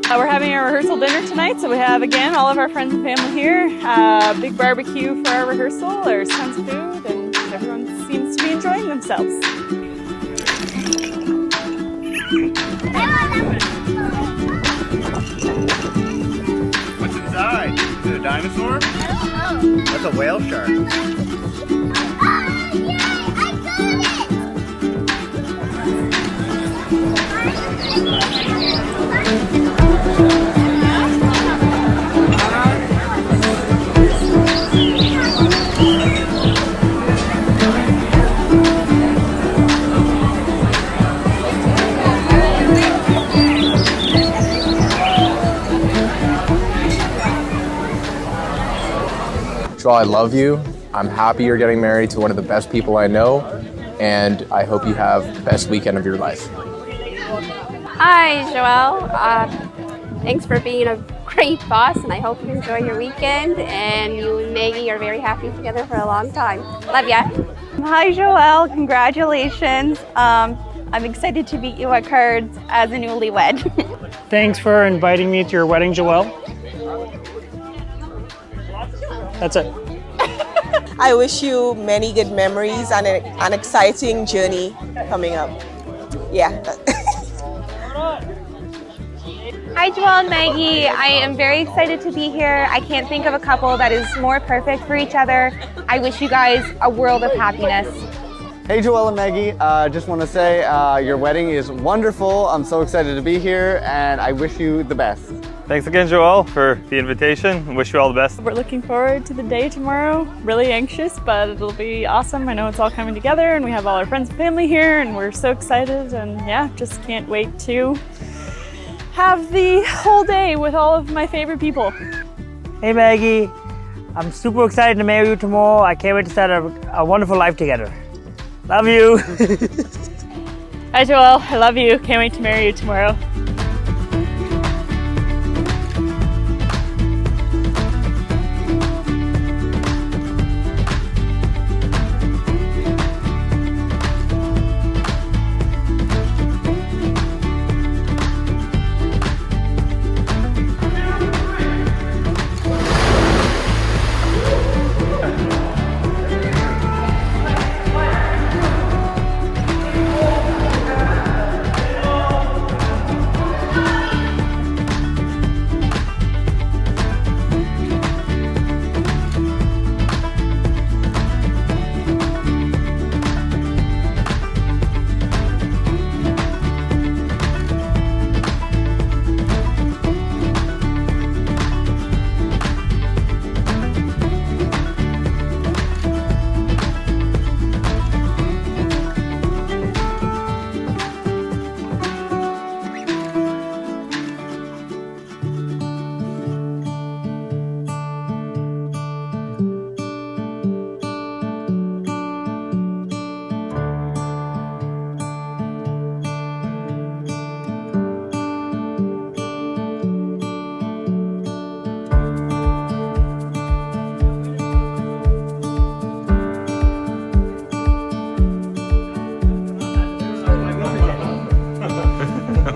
We're having a rehearsal dinner tonight, so we have, again, all of our friends and family here. Big barbecue for our rehearsal. There's tons of food, and everyone seems to be enjoying themselves. What's inside? Is it a dinosaur? I don't know. That's a whale shark. Joel, I love you. I'm happy you're getting married to one of the best people I know, and I hope you have the best weekend of your life. Hi, Joelle. Thanks for being a great boss, and I hope you enjoy your weekend. And you and Maggie are very happy together for a long time. Love ya. Hi, Joelle. Congratulations. I'm excited to meet you at Cards as a newlywed. Thanks for inviting me to your wedding, Joelle. That's it. I wish you many good memories and an exciting journey coming up. Yeah. Hi, Joelle and Maggie. I am very excited to be here. I can't think of a couple that is more perfect for each other. I wish you guys a world of happiness. Hey Joel and Maggie, just want to say your wedding is wonderful. I'm so excited to be here and I wish you the best. Thanks again, Joel, for the invitation. Wish you all the best. We're looking forward to the day tomorrow. Really anxious, but it'll be awesome. I know it's all coming together, and we have all our friends and family here, and we're so excited, and yeah, just can't wait to have the whole day with all of my favorite people. Hey Maggie, I'm super excited to marry you tomorrow. I can't wait to start a wonderful life together. Love you. Hi Joel, I love you. Can't wait to marry you tomorrow.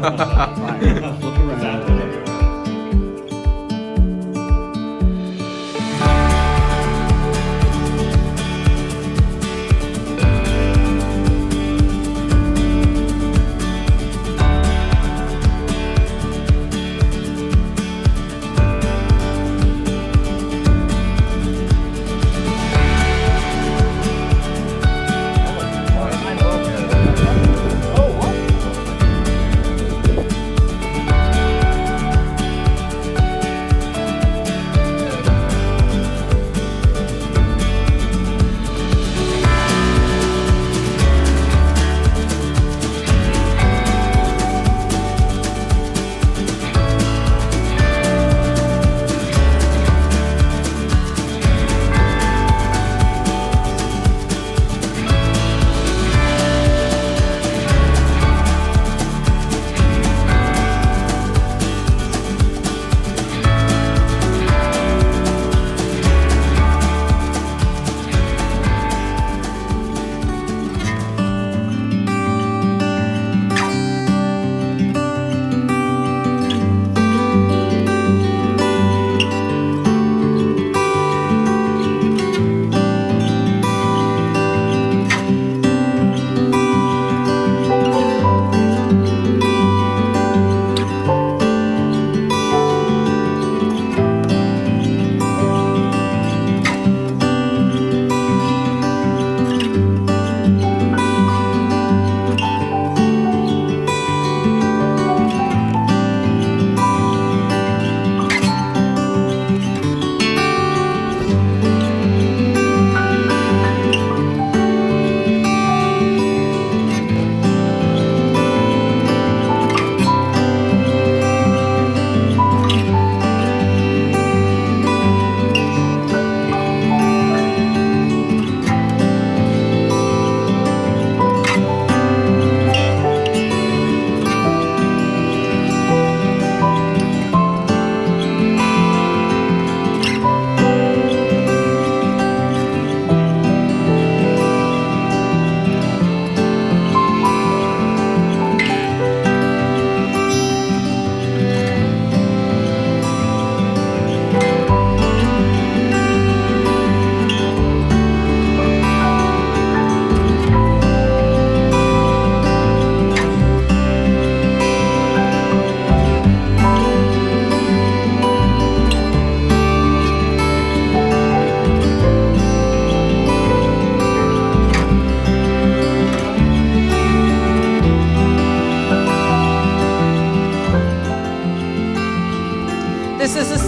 Look around.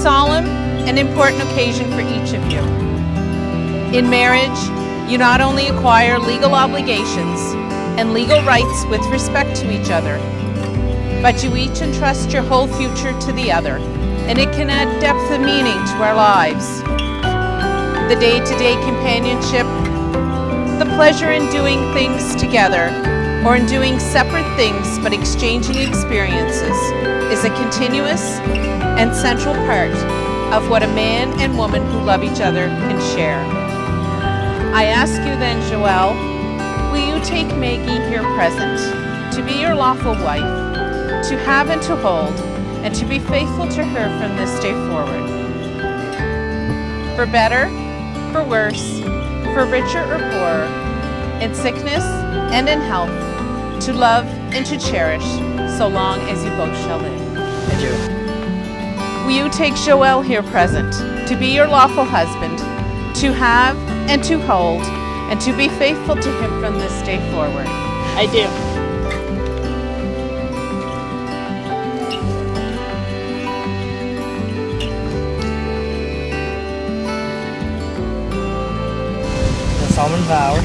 solemn and important occasion for each of you. In marriage, you not only acquire legal obligations and legal rights with respect to each other, but you each entrust your whole future to the other, and it can add depth and meaning to our lives. The day-to-day companionship, the pleasure in doing things together, or in doing separate things but exchanging experiences, is a continuous and central part of what a man and woman who love each other can share. I ask you then, Joelle, will you take Maggie here present to be your lawful wife, to have and to hold, and to be faithful to her from this day forward? For better, for worse, for richer or poorer, in sickness and in health, to love and to cherish, so long as you both shall live. I do. Will you take Joelle here present to be your lawful husband, to have and to hold, and to be faithful to him from this day forward? I do. The solemn vow,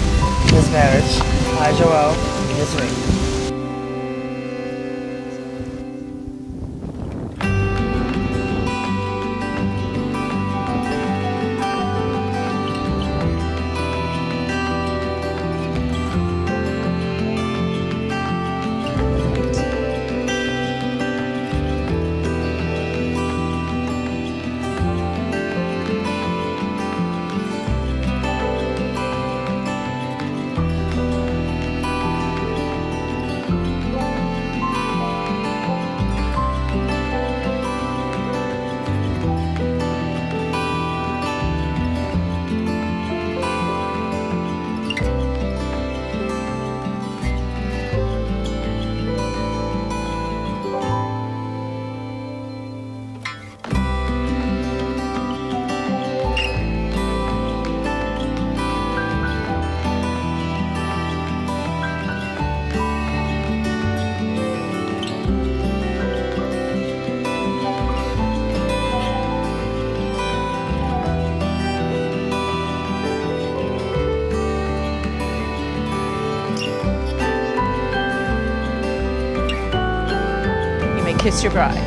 this marriage, I, Joel, this ring. Kiss your bride.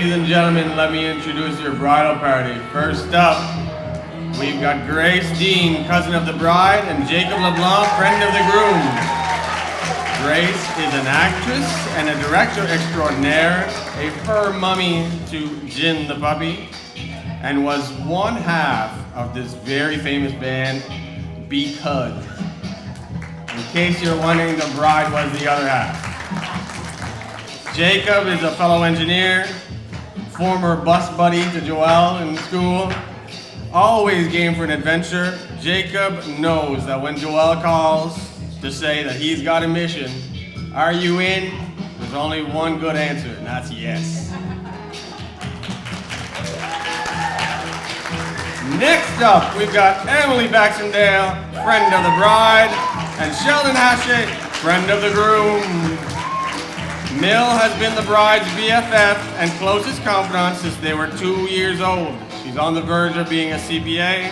Ladies and gentlemen, let me introduce your bridal party. First up, we've got Grace Dean, cousin of the bride, and Jacob LeBlanc, friend of the groom. Grace is an actress and a director extraordinaire, a fur mummy to Jin the puppy, and was one half of this very famous band, Because. In case you're wondering, the bride was the other half. Jacob is a fellow engineer, former bus buddy to Joelle in school, always game for an adventure. Jacob knows that when Joelle calls to say that he's got a mission, are you in? There's only one good answer, and that's yes. Next up, we've got Emily Baxendale, friend of the bride, and Sheldon Hache, friend of the groom. Mill has been the bride's BFF and closest confidant since they were 2 years old. She's on the verge of being a CPA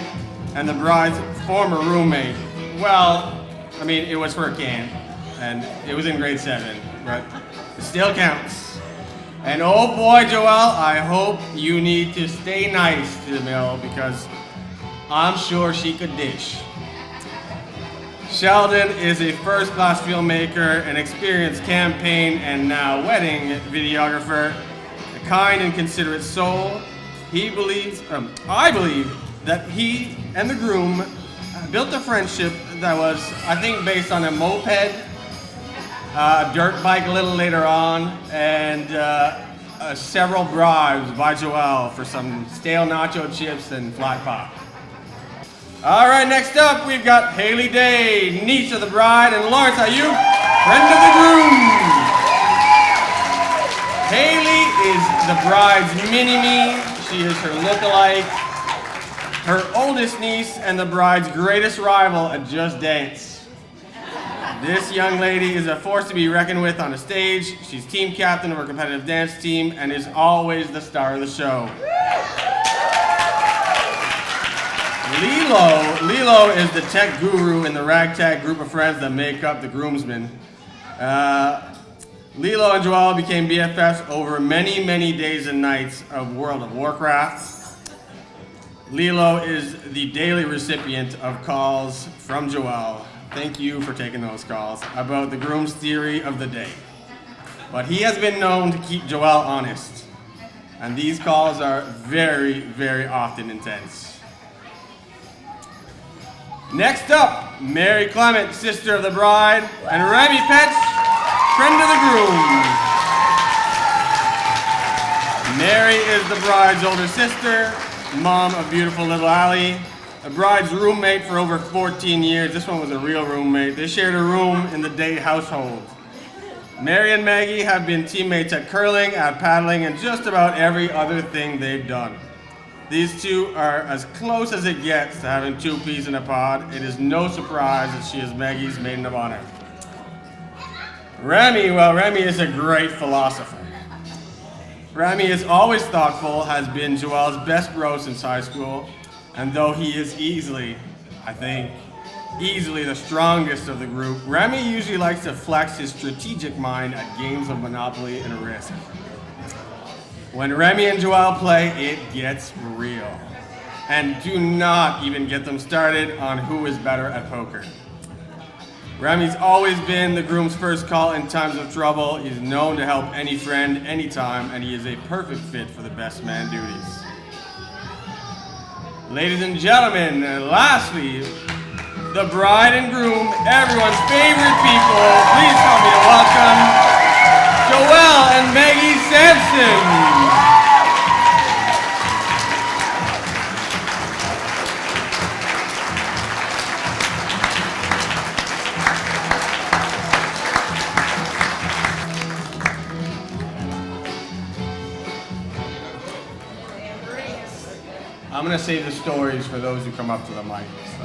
and the bride's former roommate. Well, I mean, it was for a camp, and it was in grade 7, but it still counts. And oh boy, Joelle, I hope you need to stay nice to Mill because I'm sure she could dish. Sheldon is a first-class filmmaker, an experienced campaign and now wedding videographer, a kind and considerate soul. I believe that he and the groom built a friendship that was, I think, based on a moped, a dirt bike a little later on, and several bribes by Joelle for some stale nacho chips and flat pop. All right, next up, we've got Haley Day, niece of the bride, and Lawrence Ayuk, friend of the groom. Haley is the bride's mini-me. She is her look-alike, her oldest niece, and the bride's greatest rival at Just Dance. This young lady is a force to be reckoned with on a stage. She's team captain of her competitive dance team and is always the star of the show. Lilo is the tech guru in the ragtag group of friends that make up the groomsmen. Lilo and Joelle became BFFs over many, many days and nights of World of Warcraft. Lilo is the daily recipient of calls from Joelle. Thank you for taking those calls about the groom's theory of the day. But he has been known to keep Joelle honest. And these calls are very, very often intense. Next up, Mary Clement, sister of the bride, and Remy Petch, friend of the groom. Mary is the bride's older sister, mom of beautiful little Allie, the bride's roommate for over 14 years. This one was a real roommate. They shared a room in the Day household. Mary and Maggie have been teammates at curling, at paddling, and just about every other thing they've done. These two are as close as it gets to having two peas in a pod. It is no surprise that she is Maggie's maiden of honor. Remy is a great philosopher. Remy is always thoughtful, has been Joelle's best bro since high school, and though he is easily the strongest of the group, Remy usually likes to flex his strategic mind at games of Monopoly and Risk. When Remy and Joelle play, it gets real. And do not even get them started on who is better at poker. Remy's always been the groom's first call in times of trouble. He's known to help any friend, anytime, and he is a perfect fit for the best man duties. Ladies and gentlemen, lastly, the bride and groom, everyone's favorite people. Please help me to welcome Joelle and Maggie Sampson. I'm going to save the stories for those who come up to the mic. So.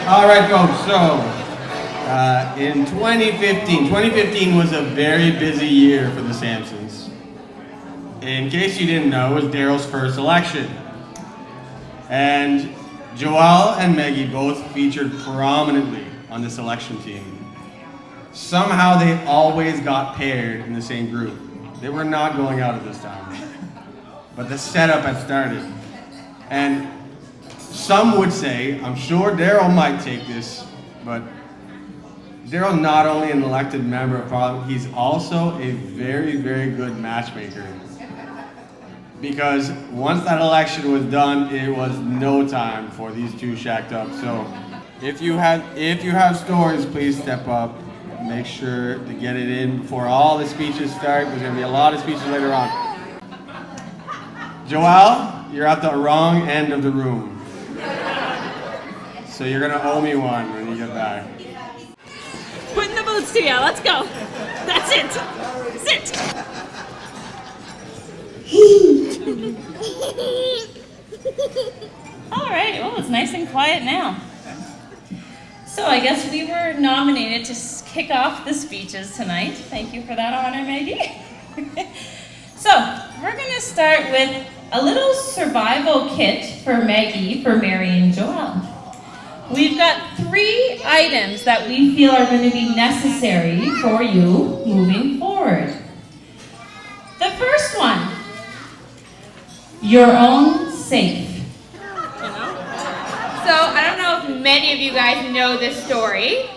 All right, folks, so in 2015 was a very busy year for the Sampsons. In case you didn't know, it was Daryl's first election. And Joelle and Maggie both featured prominently on this election team. Somehow they always got paired in the same group. They were not going out at this time. But the setup had started. And some would say, I'm sure Daryl might take this, but Daryl's not only an elected member of Parliament, he's also a very, very good matchmaker. Because once that election was done, it was no time for these two shacked up. So if you have stories, please step up. Make sure to get it in before all the speeches start. There's gonna be a lot of speeches later on. Joelle, you're at the wrong end of the room. So you're gonna owe me one when you get back. Putting the boots to you, let's go. That's it. Sit. All right, well, it's nice and quiet now. So I guess we were nominated to kick off the speeches tonight. Thank you for that honor, Maggie. So we're gonna start with a little survival kit for Maggie, for Mary and Joelle. We've got 3 items that we feel are going to be necessary for you moving forward. The first one, your own safe. So I don't know if many of you guys know this story,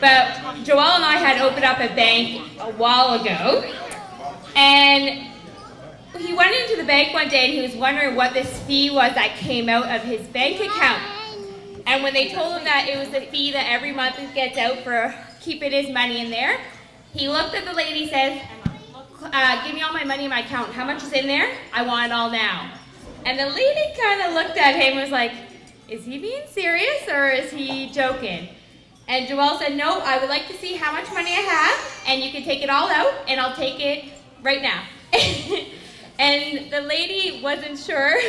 but Joelle and I had opened up a bank a while ago, and he went into the bank one day and he was wondering what this fee was that came out of his bank account. And when they told him that it was the fee that every month gets out for keeping his money in there, he looked at the lady and said, give me all my money in my account. How much is in there? I want it all now. And the lady kind of looked at him and was like, is he being serious or is he joking? And Joelle said, no, I would like to see how much money I have, and you can take it all out, and I'll take it right now. And the lady wasn't sure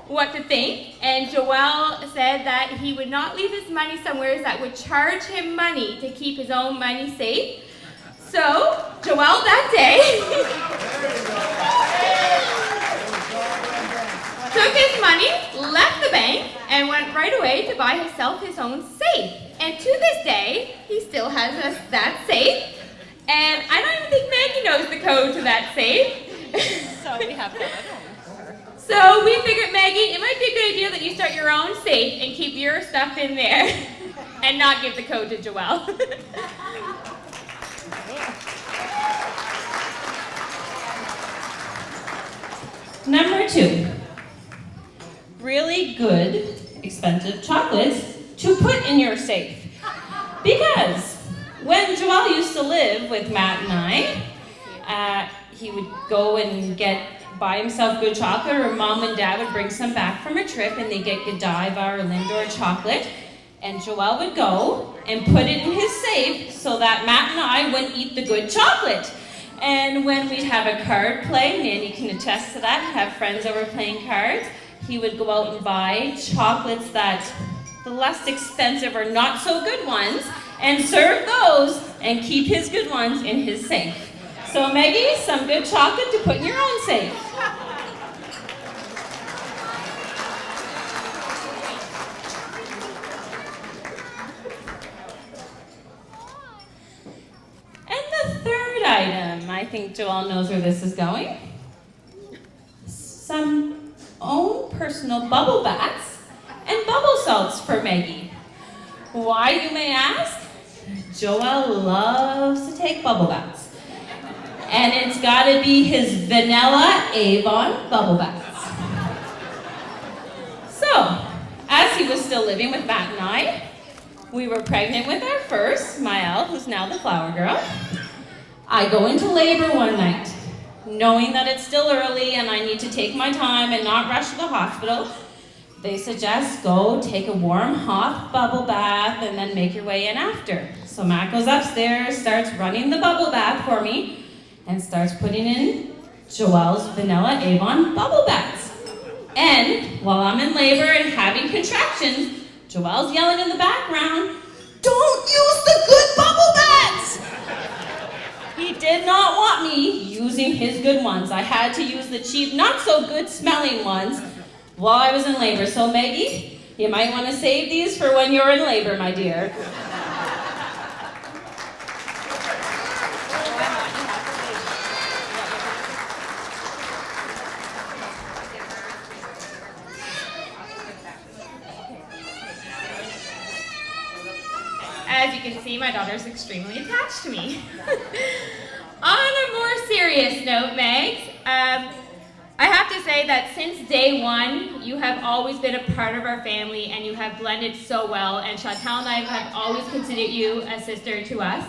what to think, and Joelle said that he would not leave his money somewhere that would charge him money to keep his own money safe. So, Joelle that day took his money, left the bank, and went right away to buy himself his own safe. And to this day, he still has that safe. And I don't even think Maggie knows the code to that safe. So we have that other one. So we figured, Maggie, it might be a good idea that you start your own safe and keep your stuff in there and not give the code to Joelle. Number 2, really good, expensive chocolates to put in your safe. Because when Joelle used to live with Matt and I, he would go and buy himself good chocolate, or Mom and Dad would bring some back from a trip and they'd get Godiva or Lindor chocolate, and Joelle would go and put it in his safe so that Matt and I wouldn't eat the good chocolate. And when we'd have a card play, Nanny can attest to that, have friends over playing cards, he would go out and buy chocolates that the less expensive or not so good ones, and serve those and keep his good ones in his safe. So Maggie, some good chocolate to put in your own safe. And the third item, I think Joelle knows where this is going. Some own personal bubble baths and bubble salts for Maggie. Why, you may ask? Joelle loves to take bubble baths. And it's gotta be his vanilla Avon bubble baths. So, as he was still living with Matt and I, we were pregnant with our first, Mael, who's now the flower girl. I go into labor one night, knowing that it's still early and I need to take my time and not rush to the hospital. They suggest go take a warm, hot bubble bath and then make your way in after. So Matt goes upstairs, starts running the bubble bath for me, and starts putting in Joelle's vanilla Avon bubble baths. And while I'm in labor and having contractions, Joelle's yelling in the background, "Don't use the good bubble baths!" He did not want me using his good ones. I had to use the cheap, not so good smelling ones while I was in labor. So Maggie, you might want to save these for when you're in labor, my dear. As you can see, my daughter's extremely attached to me. On a more serious note, Megs, I have to say that since day one, you have always been a part of our family and you have blended so well, and Chantal and I have always considered you a sister to us.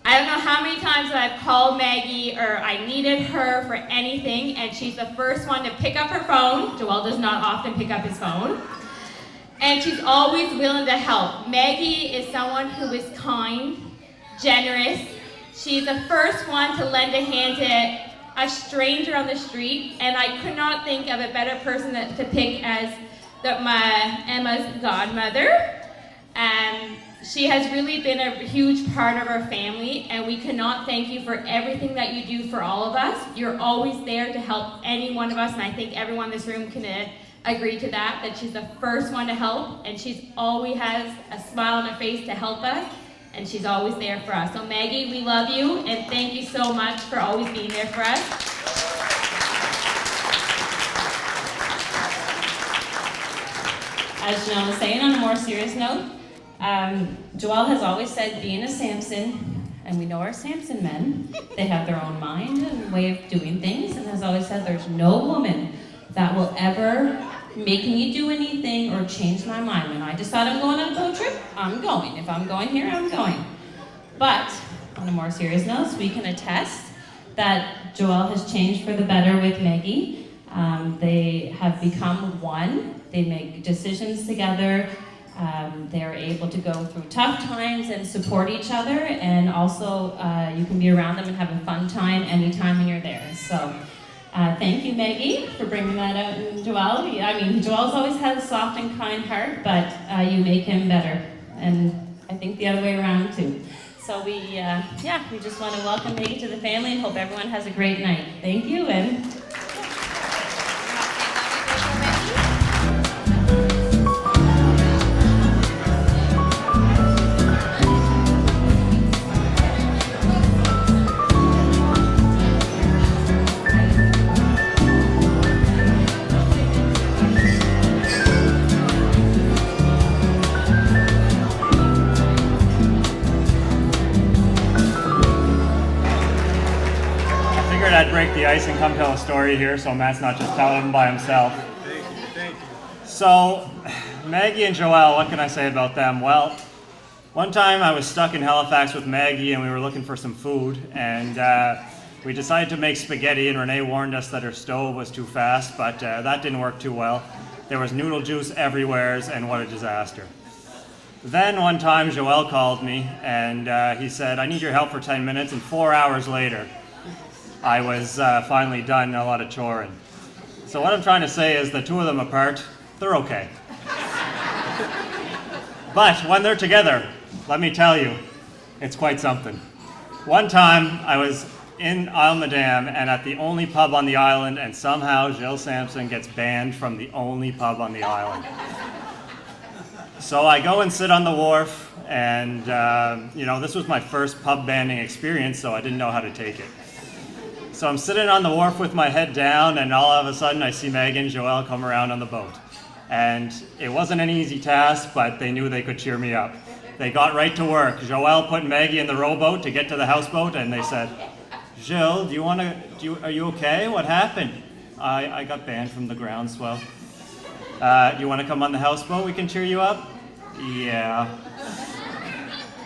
I don't know how many times I've called Maggie or I needed her for anything, and she's the first one to pick up her phone. Joelle does not often pick up his phone. And she's always willing to help. Maggie is someone who is kind, generous. She's the first one to lend a hand to a stranger on the street, and I could not think of a better person to pick as Emma's godmother. She has really been a huge part of our family, and we cannot thank you for everything that you do for all of us. You're always there to help any one of us, and I think everyone in this room can agree to that she's the first one to help, and she's always has a smile on her face to help us, and she's always there for us. So Maggie, we love you, and thank you so much for always being there for us. As Janelle was saying, on a more serious note, Joelle has always said, being a Samson, and we know our Samson men, they have their own mind and way of doing things, and has always said there's no woman that will ever make me do anything or change my mind. When I decide I'm going on a boat trip, I'm going. If I'm going here, I'm going. But on a more serious note, we can attest that Joelle has changed for the better with Maggie. They have become one. They make decisions together. They're able to go through tough times and support each other, and also you can be around them and have a fun time anytime when you're there. So thank you, Maggie, for bringing that out in Joelle. I mean, Joelle's always had a soft and kind heart, but you make him better, and I think the other way around too. So we just want to welcome Maggie to the family and hope everyone has a great night. Thank you, and I'd break the ice and come tell a story here, so Matt's not just telling them by himself. Thank you. So, Maggie and Joelle, what can I say about them? Well, one time I was stuck in Halifax with Maggie and we were looking for some food, and we decided to make spaghetti, and Renee warned us that her stove was too fast, but that didn't work too well. There was noodle juice everywhere, and what a disaster. Then one time Joelle called me and he said, "I need your help for 10 minutes," and 4 hours later, I was finally done a lot of choring. So what I'm trying to say is the two of them apart, they're okay. But when they're together, let me tell you, it's quite something. One time I was in Isle Madame and at the only pub on the island, and somehow Jill Sampson gets banned from the only pub on the island. So I go and sit on the wharf, and this was my first pub banning experience, so I didn't know how to take it. So I'm sitting on the wharf with my head down, and all of a sudden I see Maggie and Joelle come around on the boat. And it wasn't an easy task, but they knew they could cheer me up. They got right to work. Joelle put Maggie in the rowboat to get to the houseboat, and they said, "Jill, are you okay? What happened?" I got banned from the groundswell. You want to come on the houseboat? We can cheer you up? Yeah.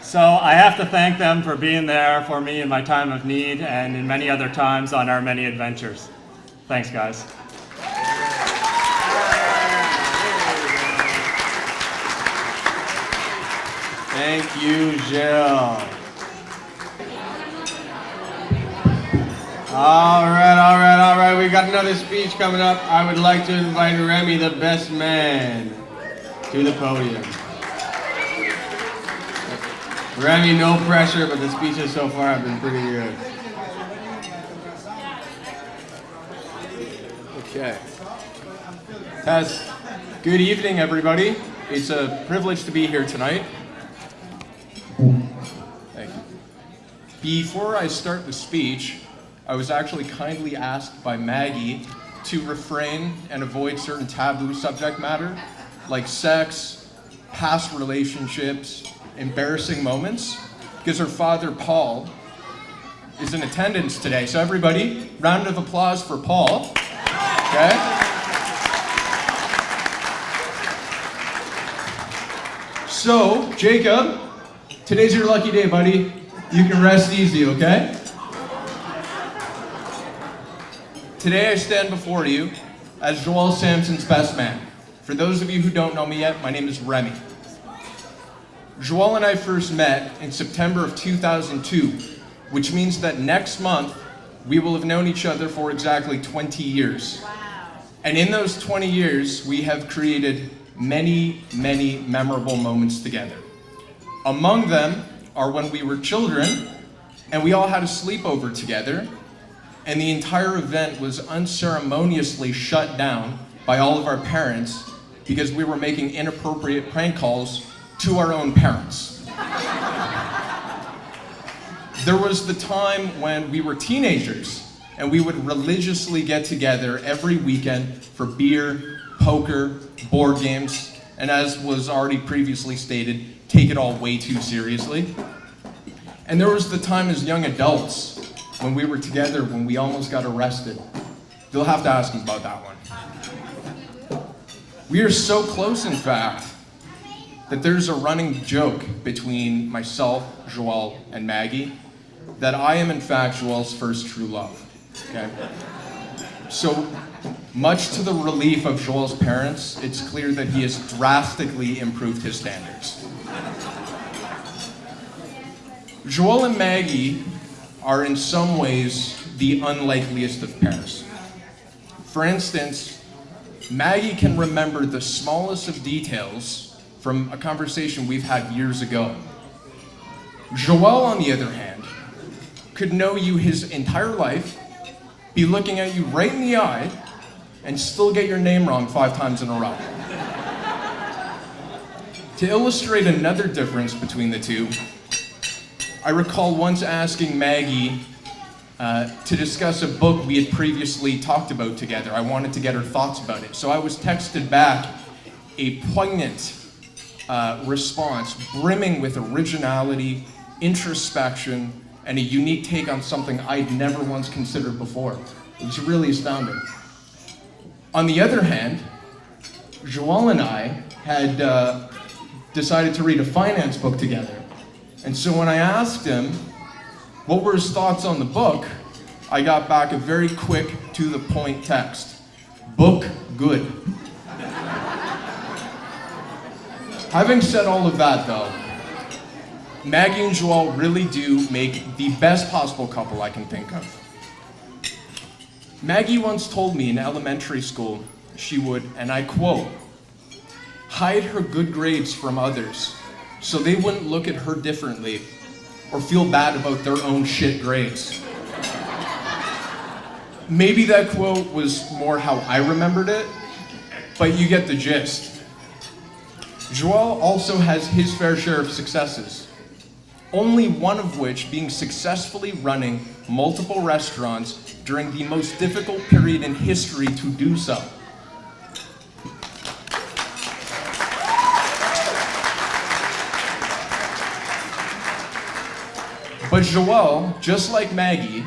So I have to thank them for being there for me in my time of need and in many other times on our many adventures. Thanks, guys. Thank you, Jill. All right. We got another speech coming up. I would like to invite Remy, the best man. to the podium. Remy, no pressure, but the speeches so far have been pretty good. Okay. Tess, good evening, everybody. It's a privilege to be here tonight. Thank you. Before I start the speech, I was actually kindly asked by Maggie to refrain and avoid certain taboo subject matter, like sex, past relationships, embarrassing moments, because her father, Paul, is in attendance today. So everybody, round of applause for Paul. Okay? So, Jacob, today's your lucky day, buddy. You can rest easy, okay? Today I stand before you as Joel Sampson's best man. For those of you who don't know me yet, my name is Remy. Joel and I first met in September of 2002, which means that next month we will have known each other for exactly 20 years. Wow. And in those 20 years, we have created many, many memorable moments together. Among them are when we were children and we all had a sleepover together, and the entire event was unceremoniously shut down by all of our parents because we were making inappropriate prank calls to our own parents. There was the time when we were teenagers and we would religiously get together every weekend for beer, poker, board games, and as was already previously stated, take it all way too seriously. And there was the time as young adults when we were together when we almost got arrested. You'll have to ask me about that one. We are so close, in fact, that there's a running joke between myself, Joel, and Maggie that I am in fact Joel's first true love. Okay? So, much to the relief of Joel's parents, it's clear that he has drastically improved his standards. Joel and Maggie are in some ways the unlikeliest of pairs. For instance, Maggie can remember the smallest of details from a conversation we've had years ago. Joel, on the other hand, could know you his entire life, be looking at you right in the eye, and still get your name wrong 5 times in a row. To illustrate another difference between the two, I recall once asking Maggie to discuss a book we had previously talked about together. I wanted to get her thoughts about it. So I was texted back a poignant response, brimming with originality, introspection, and a unique take on something I'd never once considered before. It was really astounding. On the other hand, Joel and I had decided to read a finance book together. And so when I asked him what were his thoughts on the book, I got back a very quick, to-the-point text. Book good. Having said all of that, though, Maggie and Joel really do make the best possible couple I can think of. Maggie once told me in elementary school she would, and I quote, hide her good grades from others so they wouldn't look at her differently or feel bad about their own shit grades. Maybe that quote was more how I remembered it, but you get the gist. Joel also has his fair share of successes, only one of which being successfully running multiple restaurants during the most difficult period in history to do so. But Joel, just like Maggie,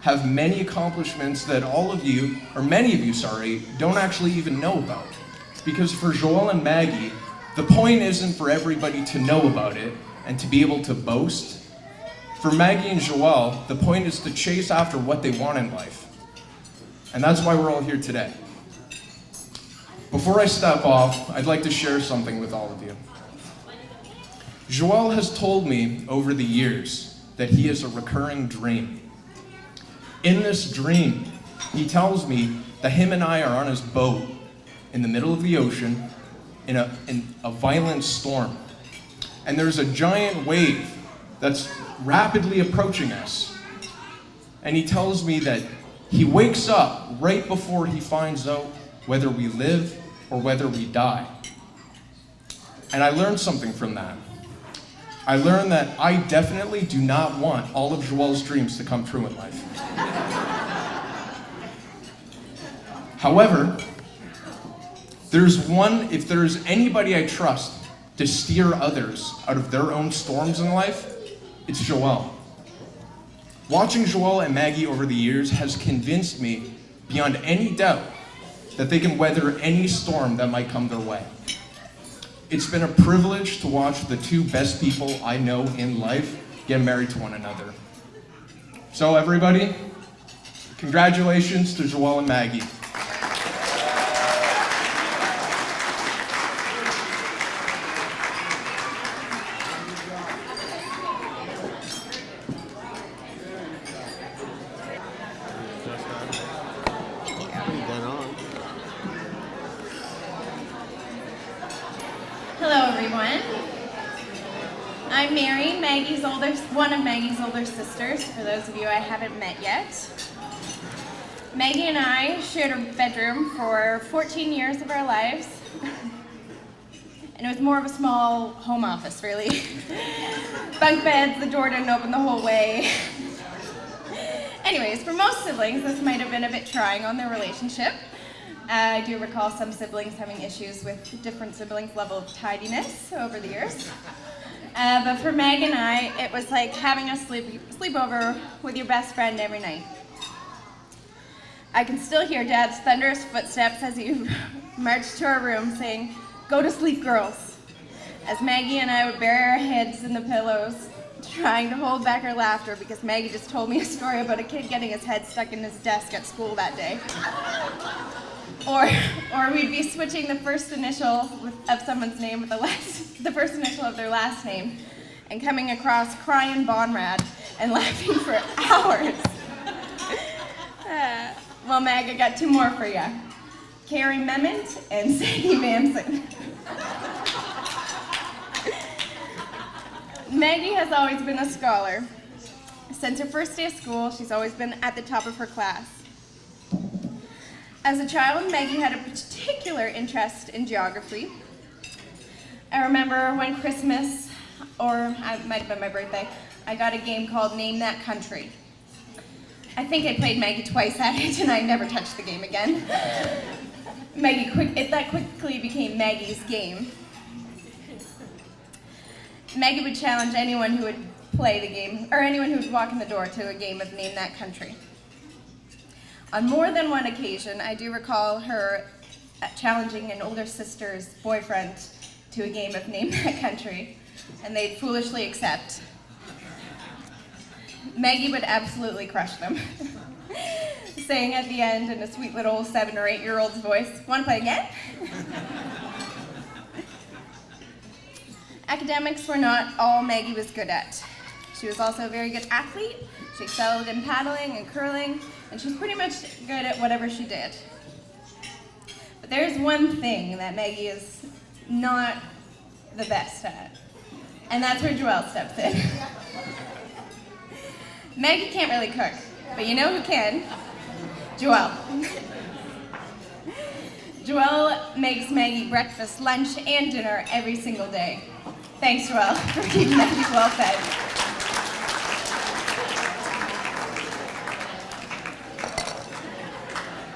have many accomplishments that all of you, or many of you, sorry, don't actually even know about. Because for Joel and Maggie, the point isn't for everybody to know about it and to be able to boast. For Maggie and Joel, the point is to chase after what they want in life. And that's why we're all here today. Before I step off, I'd like to share something with all of you. Joel has told me over the years that he has a recurring dream. In this dream, he tells me that him and I are on his boat in the middle of the ocean, in a violent storm. And there's a giant wave that's rapidly approaching us. And he tells me that he wakes up right before he finds out whether we live or whether we die. And I learned something from that. I learned that I definitely do not want all of Joel's dreams to come true in life. However, if there's anybody I trust to steer others out of their own storms in life, it's Joel. Watching Joel and Maggie over the years has convinced me beyond any doubt that they can weather any storm that might come their way. It's been a privilege to watch the two best people I know in life get married to one another. So everybody, congratulations to Joel and Maggie. Hello, everyone. I'm Mary, one of Maggie's older sisters, for those of you I haven't met yet. Maggie and I shared a bedroom for 14 years of our lives. And it was more of a small home office, really. Bunk beds, the door didn't open the whole way. Anyways, for most siblings, this might have been a bit trying on their relationship. I do recall some siblings having issues with different siblings' level of tidiness over the years. But for Meg and I, it was like having a sleepover with your best friend every night. I can still hear Dad's thunderous footsteps as he marched to our room saying, "Go to sleep, girls," as Maggie and I would bury our heads in the pillows, trying to hold back our laughter because Maggie just told me a story about a kid getting his head stuck in his desk at school that day. Or we'd be switching the first initial of someone's name with the first initial of their last name and coming across crying Bonrad and laughing for hours. Well, Mag, I got two more for you. Carrie Memmott and Sadie Manson. Maggie has always been a scholar. Since her first day of school, she's always been at the top of her class. As a child, Maggie had a particular interest in geography. I remember one Christmas, or it might have been my birthday, I got a game called Name That Country. I think I played Maggie twice that age and I never touched the game again. That quickly became Maggie's game. Maggie would challenge anyone who would play the game, or anyone who would walk in the door to a game of Name That Country. On more than one occasion, I do recall her challenging an older sister's boyfriend to a game of Name That Country, and they'd foolishly accept. Maggie would absolutely crush them, saying at the end in a sweet little 7 or 8-year-old's voice, "Want to play again?" Academics were not all Maggie was good at. She was also a very good athlete. She excelled in paddling and curling, and she was pretty much good at whatever she did. But there's one thing that Maggie is not the best at, and that's where Joelle steps in. Maggie can't really cook, but you know who can? Joelle. Joelle makes Maggie breakfast, lunch, and dinner every single day. Thanks, Joelle, for keeping Maggie well fed.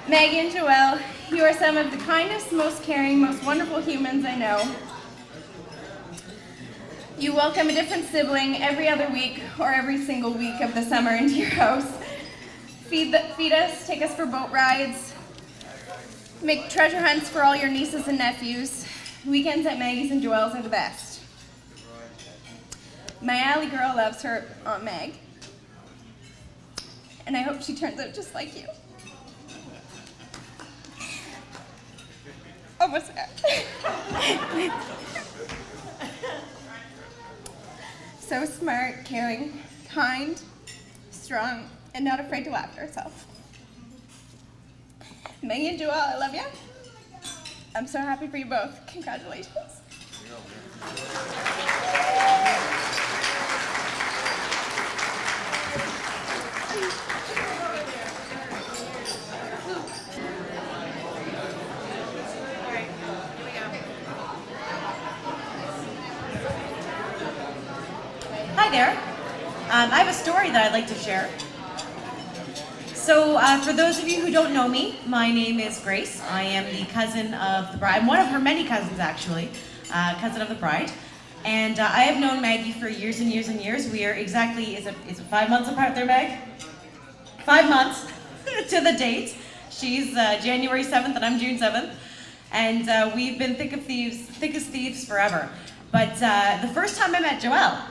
Maggie and Joelle, you are some of the kindest, most caring, most wonderful humans I know. You welcome a different sibling every other week or every single week of the summer into your house. Feed us, take us for boat rides, make treasure hunts for all your nieces and nephews. Weekends at Maggie's and Joelle's are the best. My alley girl loves her Aunt Meg, and I hope she turns out just like you. Almost there. So smart, caring, kind, strong, and not afraid to laugh at herself. Maggie and Joelle, I love you. I'm so happy for you both. Congratulations. Hi there. I have a story that I'd like to share. So for those of you who don't know me, my name is Grace. I am the cousin of the bride. I'm one of her many cousins, actually, cousin of the bride. And I have known Maggie for years and years and years. We are exactly, is it 5 months apart there, Meg? 5 months to the date. She's January 7th and I'm June 7th. And we've been thick as thieves forever. But the first time I met Joelle,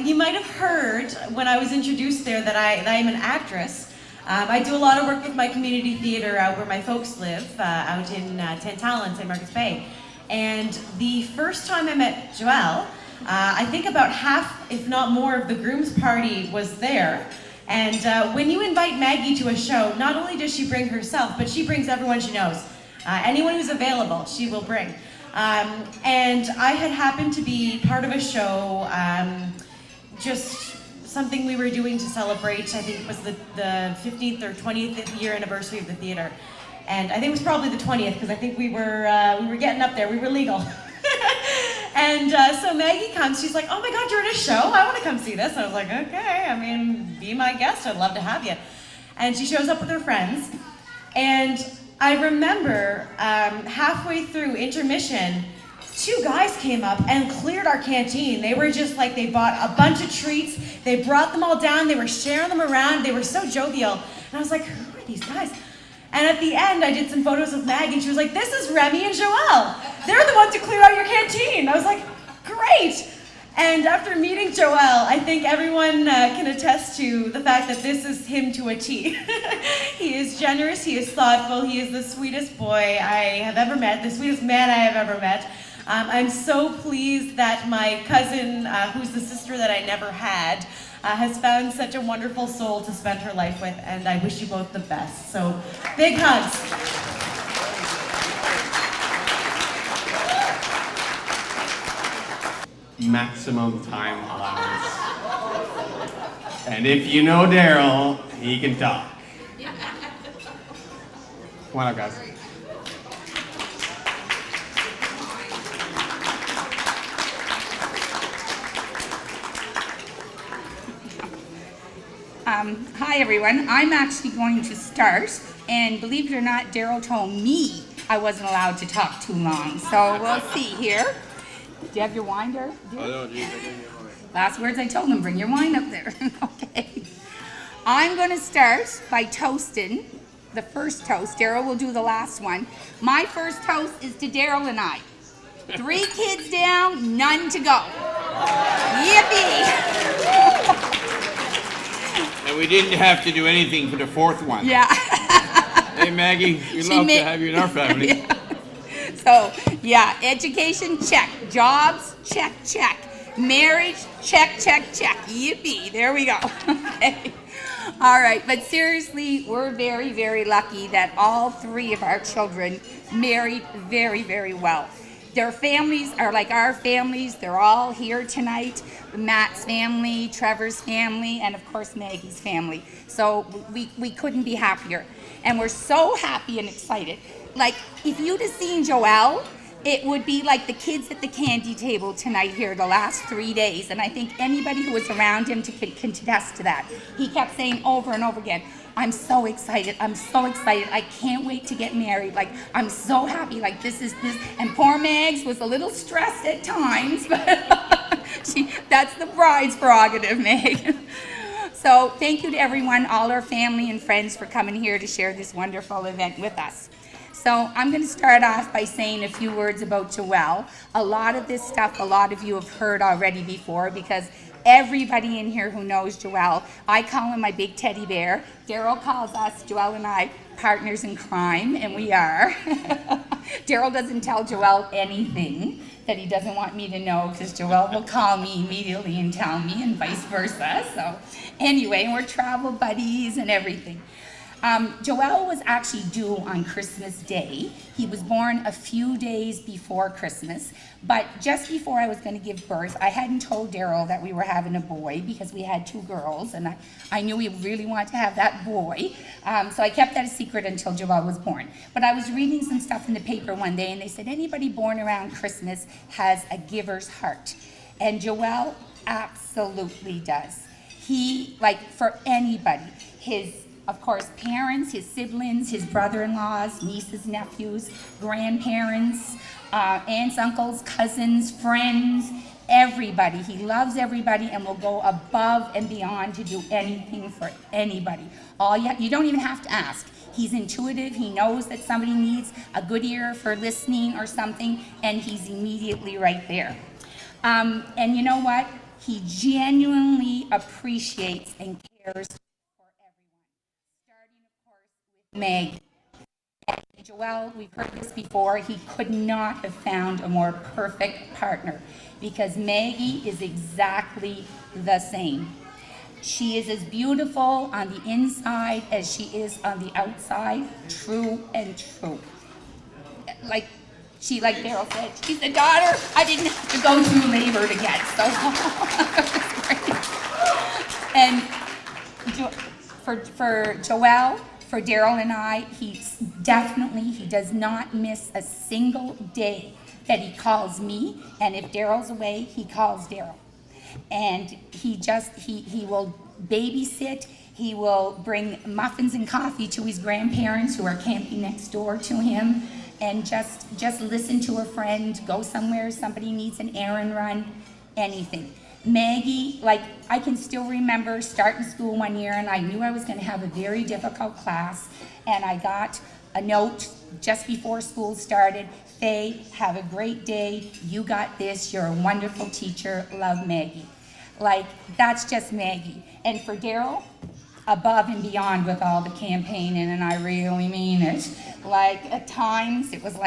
you might have heard when I was introduced there that I am an actress. I do a lot of work with my community theater where my folks live, out in Tantala, St. Margaret's Bay. And the first time I met Joelle, I think about half, if not more, of the groom's party was there. And when you invite Maggie to a show, not only does she bring herself, but she brings everyone she knows. Anyone who's available, she will bring. And I had happened to be part of a show, just something we were doing to celebrate, I think it was the 15th or 20th year anniversary of the theater. And I think it was probably the 20th, because I think we were getting up there, we were legal. And so Maggie comes, she's like, oh my God, you're in a show? I want to come see this. I was like, okay, I mean, be my guest, I'd love to have you. And she shows up with her friends. And I remember halfway through intermission, 2 guys came up and cleared our canteen. They were just like, they bought a bunch of treats, they brought them all down, they were sharing them around, they were so jovial. And I was like, who are these guys? And at the end, I did some photos with Maggie, and she was like, this is Remy and Joelle. They're the ones who cleared out your canteen. I was like, great. And after meeting Joelle, I think everyone can attest to the fact that this is him to a T. He is generous, he is thoughtful, he is the sweetest boy I have ever met, the sweetest man I have ever met. I'm so pleased that my cousin, who's the sister that I never had, has found such a wonderful soul to spend her life with, and I wish you both the best. So, big hugs. Maximum time allowance. And if you know Daryl, he can talk. Come on up, guys. Hi everyone, I'm actually going to start, and believe it or not, Daryl told me I wasn't allowed to talk too long, so we'll see here. Do you have your wine, Daryl? Last words I told him, bring your wine up there. Okay. I'm going to start by toasting the first toast. Daryl will do the last one. My first toast is to Daryl and I. 3 kids down, none to go. Yippee! And we didn't have to do anything for the 4th one. Yeah. Hey Maggie, we love to have you in our family. Yeah. So, yeah, education, check. Jobs, check, check. Marriage, check, check, check. Yippee, there we go. Okay. All right, but seriously, we're very, very lucky that all 3 of our children married very, very well. Their families are like our families. They're all here tonight. Matt's family, Trevor's family, and of course Maggie's family. So we couldn't be happier. And we're so happy and excited. Like, if you'd have seen Joelle, it would be like the kids at the candy table tonight here the last 3 days. And I think anybody who was around him can attest to that. He kept saying over and over again, I'm so excited, I'm so excited, I can't wait to get married, like, I'm so happy, like, this is this, and poor Megs was a little stressed at times, but that's the bride's prerogative, Meg. So, thank you to everyone, all our family and friends for coming here to share this wonderful event with us. So, I'm going to start off by saying a few words about Joelle. A lot of this stuff, a lot of you have heard already before, because everybody in here who knows Joelle, I call him my big teddy bear. Daryl calls us, Joelle and I, partners in crime, and we are. Daryl doesn't tell Joelle anything that he doesn't want me to know, because Joelle will call me immediately and tell me, and vice versa. So anyway, we're travel buddies and everything. Joel was actually due on Christmas Day. He was born a few days before Christmas, but just before I was going to give birth, I hadn't told Daryl that we were having a boy because we had 2 girls, and I knew we really wanted to have that boy, so I kept that a secret until Joel was born. But I was reading some stuff in the paper one day, and they said anybody born around Christmas has a giver's heart, and Joel absolutely does. He, like for anybody, his of course, parents, his siblings, his brother-in-laws, nieces, nephews, grandparents, aunts, uncles, cousins, friends, everybody. He loves everybody and will go above and beyond to do anything for anybody. You don't even have to ask. He's intuitive. He knows that somebody needs a good ear for listening or something, and he's immediately right there. And you know what? He genuinely appreciates and cares Maggie. And Joel, we've heard this before, he could not have found a more perfect partner because Maggie is exactly the same. She is as beautiful on the inside as she is on the outside, true and true. Like Daryl said, she's a daughter I didn't have to go through labor to get, so and for Joel, for Daryl and I, he does not miss a single day that he calls me, and if Daryl's away, he calls Daryl. And he will babysit, he will bring muffins and coffee to his grandparents who are camping next door to him, and just listen to a friend, go somewhere, somebody needs an errand run, anything. Maggie, I can still remember starting school one year and I knew I was going to have a very difficult class, and I got a note just before school started, Faye, have a great day, you got this, you're a wonderful teacher, love Maggie. That's just Maggie. And for Daryl, above and beyond with all the campaigning, and I really mean it. At times it was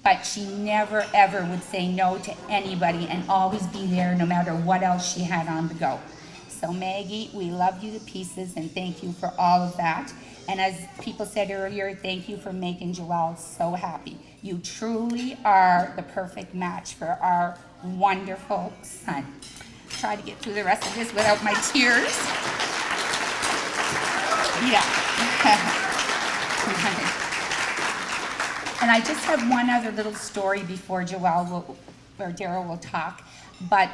but she never ever would say no to anybody and always be there no matter what else she had on the go. So Maggie, we love you to pieces and thank you for all of that. And as people said earlier, thank you for making Joel so happy. You truly are the perfect match for our wonderful son. Try to get through the rest of this without my tears. Yeah. And I just have one other little story before Daryl will talk, but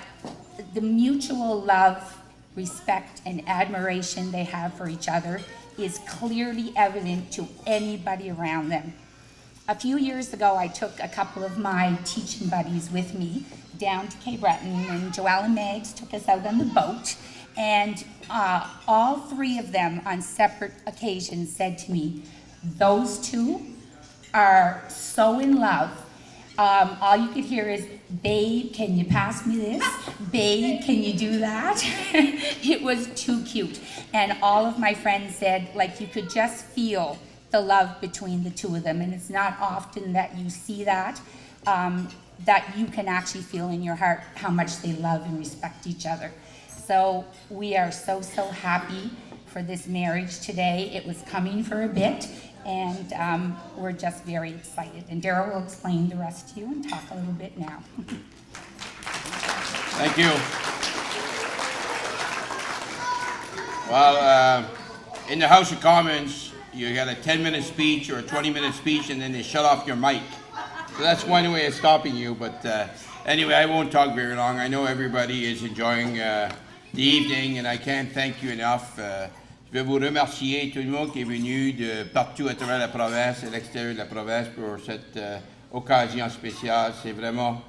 the mutual love, respect, and admiration they have for each other is clearly evident to anybody around them. A few years ago, I took a couple of my teaching buddies with me down to Cape Breton, and Joelle and Mags took us out on the boat, and all 3 of them on separate occasions said to me, those 2 are so in love. All you could hear is, babe, can you pass me this? Babe, can you do that? It was too cute. And all of my friends said, you could just feel the love between the 2 of them. And it's not often that you see that you can actually feel in your heart how much they love and respect each other. So we are so, so happy for this marriage today. It was coming for a bit. And we're just very excited. And Daryl will explain the rest to you and talk a little bit now. Thank you. Well, in the House of Commons, you got a 10-minute speech or a 20-minute speech, and then they shut off your mic. So that's one way of stopping you. But anyway, I won't talk very long. I know everybody is enjoying the evening, and I can't thank you enough. Je vais vous remercier tout le monde qui est venu de partout à travers la province et l'extérieur de la province pour cette occasion spéciale. C'est vraiment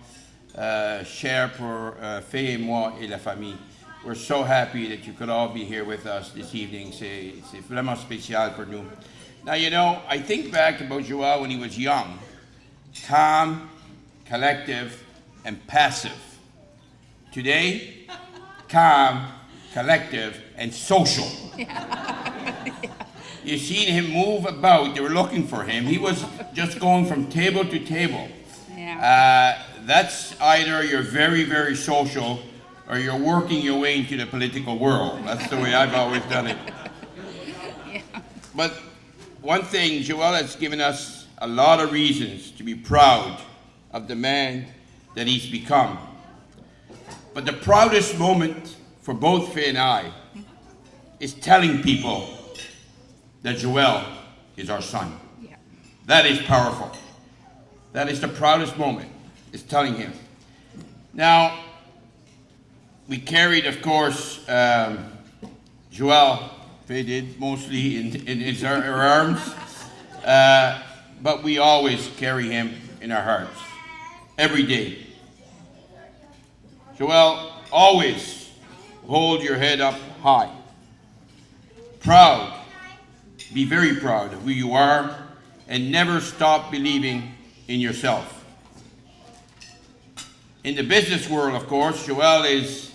cher pour Faye et moi et la famille. We're so happy that you could all be here with us this evening. C'est vraiment spécial pour nous. Now, you know, I think back about Joel when he was young, calm, collective, and passive. Today, calm, collective, and social. You've seen him move about. They were looking for him. He was just going from table to table. That's either you're very, very social or you're working your way into the political world. That's the way I've always done it. But one thing, Joel has given us a lot of reasons to be proud of the man that he's become. But the proudest moment for both Faye and I is telling people that Joel is our son. Yeah. That is powerful. That is the proudest moment, is telling him. Now, we carried, of course, Joel, Faye did, mostly in our arms, but we always carry him in our hearts, every day. Joel, always hold your head up high. Proud, be very proud of who you are, and never stop believing in yourself. In the business world, of course, Joel is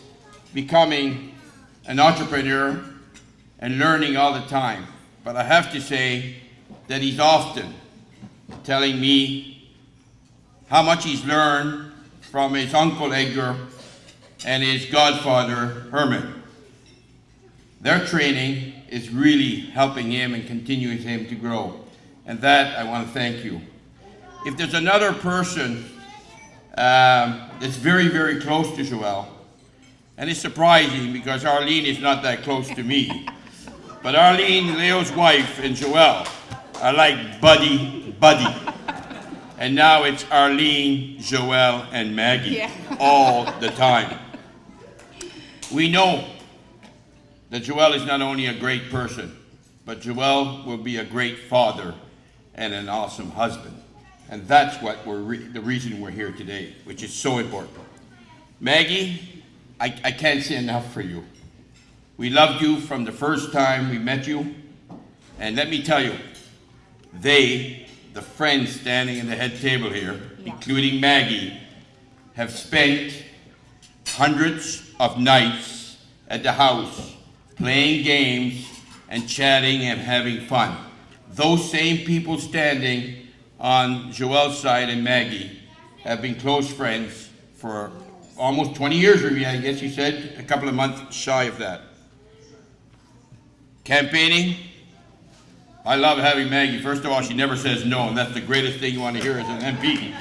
becoming an entrepreneur and learning all the time. But I have to say that he's often telling me how much he's learned from his uncle Edgar and his godfather Herman. Their training is really helping him and continuing him to grow. And that, I want to thank you. If there's another person that's very, very close to Joel, and it's surprising because Arlene is not that close to me, but Arlene, Leo's wife, and Joel are like buddy. And now it's Arlene, Joel, and Maggie all the time. We know that Joel is not only a great person, but Joel will be a great father and an awesome husband. And that's what the reason we're here today, which is so important. Maggie, I can't say enough for you. We loved you from the first time we met you. And let me tell you, the friends standing at the head table here, including Maggie, have spent hundreds of nights at the house playing games and chatting and having fun. Those same people standing on Joel's side and Maggie have been close friends for almost 20 years, I guess you said, a couple of months shy of that. Campaigning, I love having Maggie. First of all, she never says no, and that's the greatest thing you want to hear as an MP,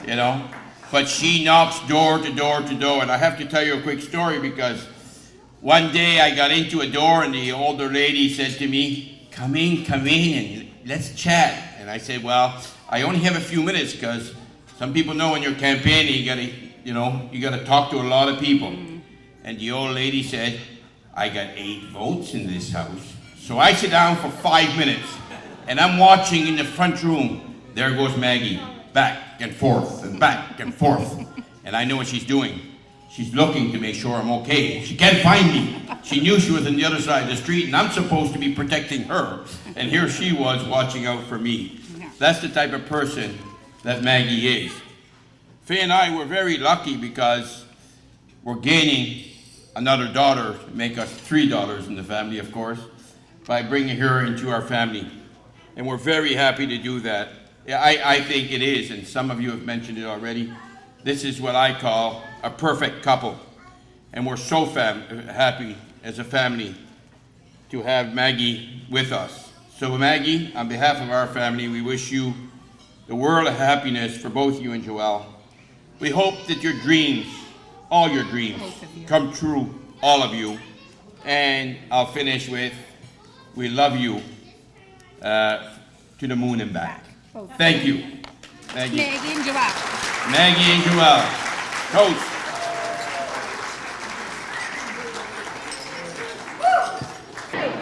you know? But she knocks door to door to door, and I have to tell you a quick story because one day I got into a door and the older lady said to me, come in, and let's chat. And I said, well, I only have a few minutes because some people know when you're campaigning, you gotta talk to a lot of people. And the old lady said, I got 8 votes in this house. So I sit down for 5 minutes and I'm watching in the front room. There goes Maggie, back and forth and back and forth. And I know what she's doing. She's looking to make sure I'm okay. She can't find me. She knew she was on the other side of the street and I'm supposed to be protecting her. And here she was watching out for me. That's the type of person that Maggie is. Faye and I were very lucky because we're gaining another daughter, to make us 3 daughters in the family, of course, by bringing her into our family. And we're very happy to do that. Yeah, I think it is, and some of you have mentioned it already. This is what I call a perfect couple. And we're so happy as a family to have Maggie with us. So Maggie, on behalf of our family, we wish you the world of happiness for both you and Joel. We hope that your dreams, all your dreams, come true, all of you. And I'll finish with, we love you to the moon and back. Thank you. Maggie. Maggie and Joel. Maggie and Joel. Toast.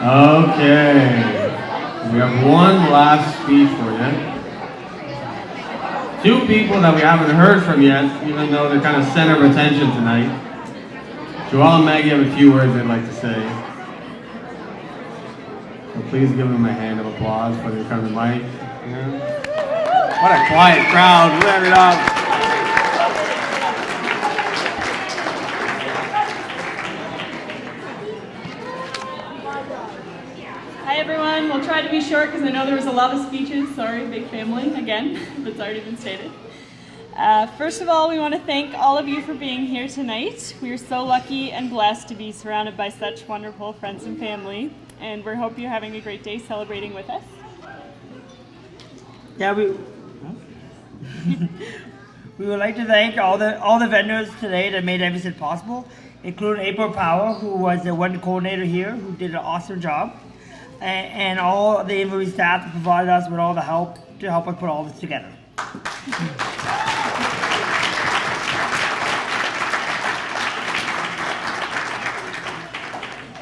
Okay. We have one last speech for you. 2 people that we haven't heard from yet, even though they're kind of center of attention tonight. Joel and Maggie have a few words they'd like to say. So please give them a hand of applause for their coming mic. Yeah. What a quiet crowd. Let it up. Hi everyone, we'll try to be short because I know there was a lot of speeches. Sorry, big family again, that's already been stated. First of all, we want to thank all of you for being here tonight. We are so lucky and blessed to be surrounded by such wonderful friends and family. and we hope you're having a great day celebrating with us. Yeah, we would like to thank all the vendors today that made everything possible, including April Power, who was the wedding coordinator here, who did an awesome job, and all the Invery staff that provided us with all the help to help us put all this together.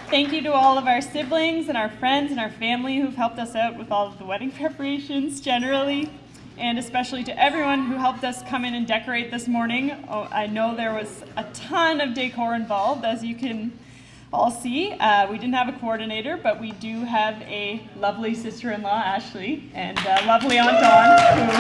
Thank you to all of our siblings and our friends and our family who've helped us out with all of the wedding preparations generally, and especially to everyone who helped us come in and decorate this morning. Oh, I know there was a ton of decor involved, as you can all see. We didn't have a coordinator, but we do have a lovely sister-in-law, Ashley, and lovely Aunt Dawn, who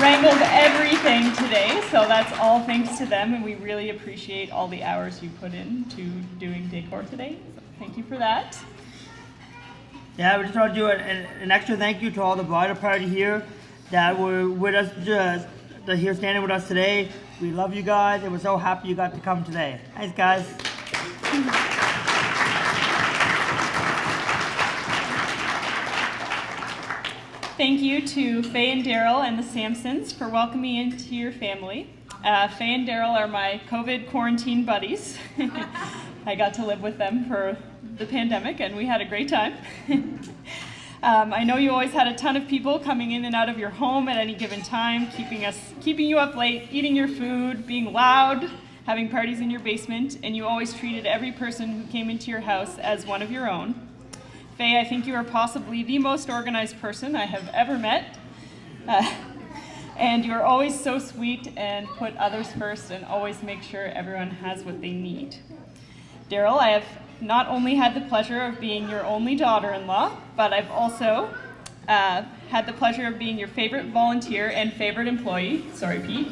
wrangled everything today, so that's all thanks to them, and we really appreciate all the hours you put into doing decor today. So thank you for that. Yeah, we just want to do an extra thank you to all the bridal party here that were with us, that here standing with us today. We love you guys, and we're so happy you got to come today. Thanks, guys. Thank you to Faye and Daryl and the Sampsons for welcoming me into your family. Faye and Daryl are my COVID quarantine buddies. I got to live with them for the pandemic, and we had a great time. I know you always had a ton of people coming in and out of your home at any given time, keeping you up late, eating your food, being loud, having parties in your basement, and you always treated every person who came into your house as one of your own. Faye, I think you are possibly the most organized person I have ever met. And you're always so sweet and put others first and always make sure everyone has what they need. Daryl, I have not only had the pleasure of being your only daughter-in-law, but I've also had the pleasure of being your favorite volunteer and favorite employee. Sorry, Pete.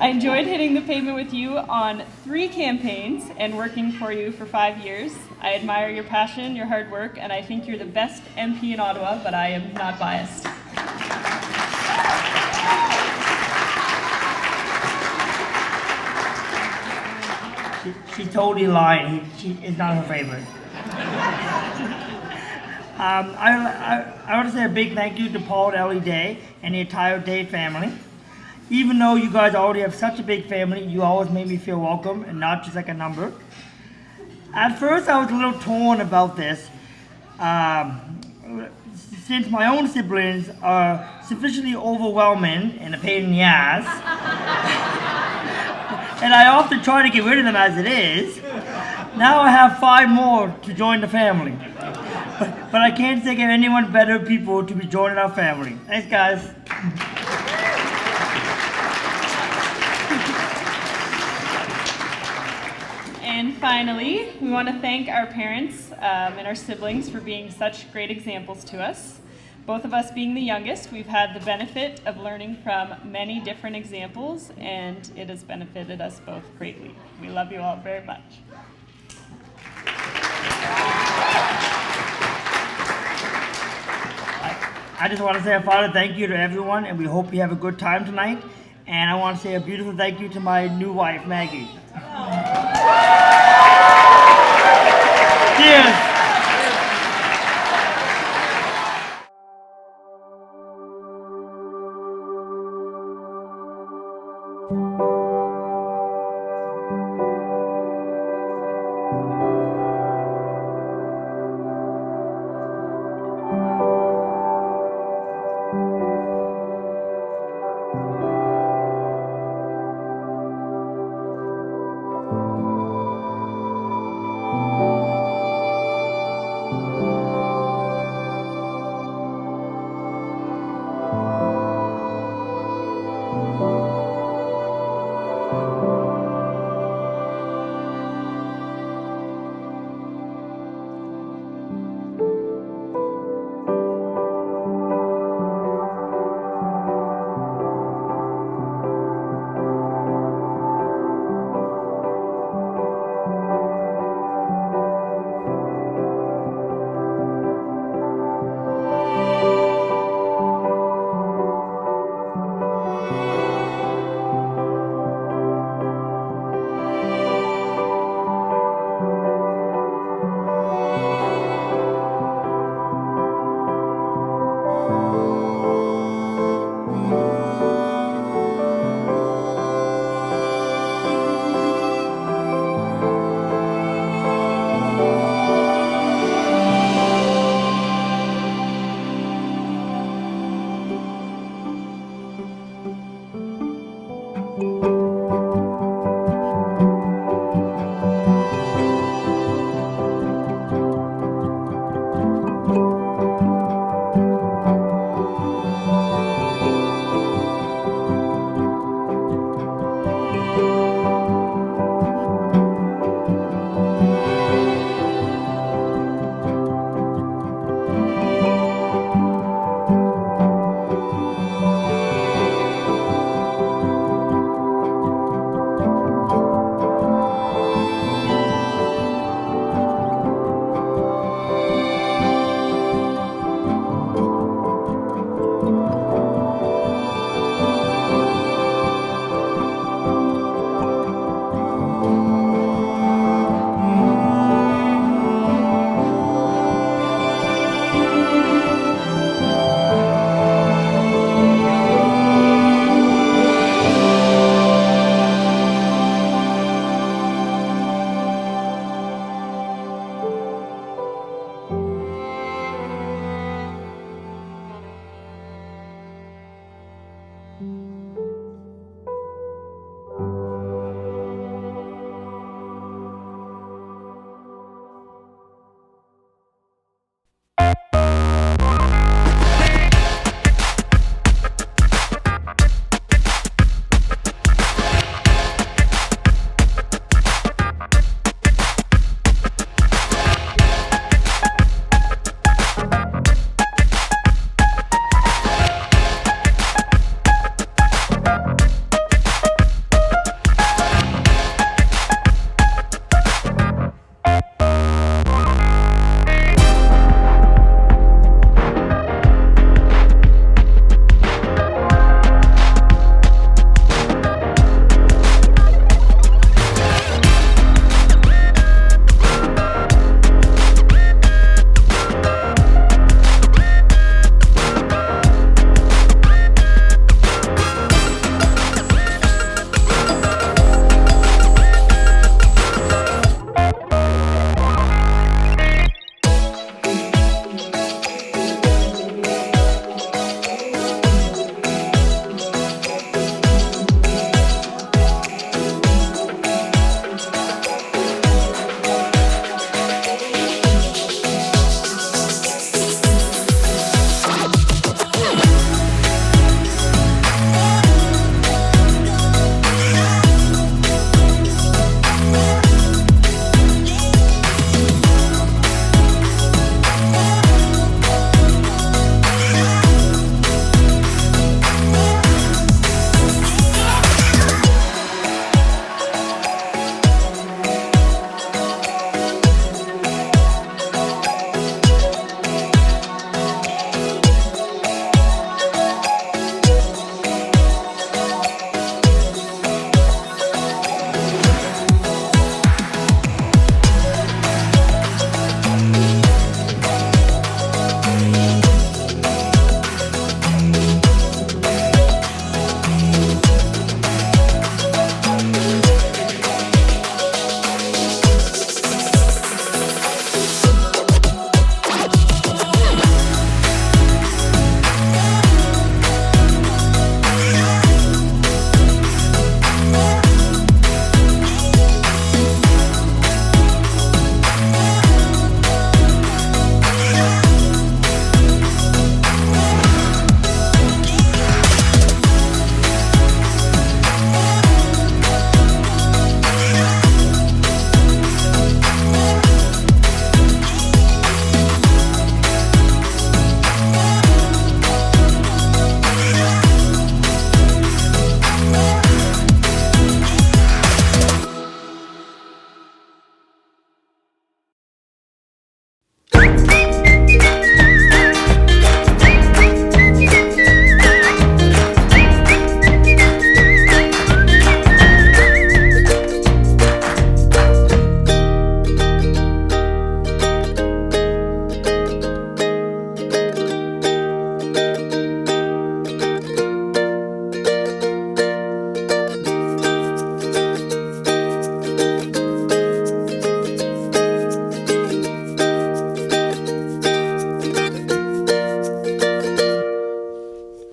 I enjoyed hitting the pavement with you on 3 campaigns and working for you for 5 years. I admire your passion, your hard work, and I think you're the best MP in Ottawa, but I am not biased. She's totally lying. She is not her favorite. I want to say a big thank you to Paul and Ellie Day and the entire Day family. Even though you guys already have such a big family, you always made me feel welcome and not just like a number. At first, I was a little torn about this, since my own siblings are sufficiently overwhelming and a pain in the ass, and I often try to get rid of them as it is. Now I have 5 more to join the family. But I can't think of anyone better people to be joining our family. Thanks, guys. And finally, we want to thank our parents and our siblings for being such great examples to us. Both of us being the youngest, we've had the benefit of learning from many different examples, and it has benefited us both greatly. We love you all very much. I just want to say a final thank you to everyone, and we hope you have a good time tonight. And I want to say a beautiful thank you to my new wife, Maggie.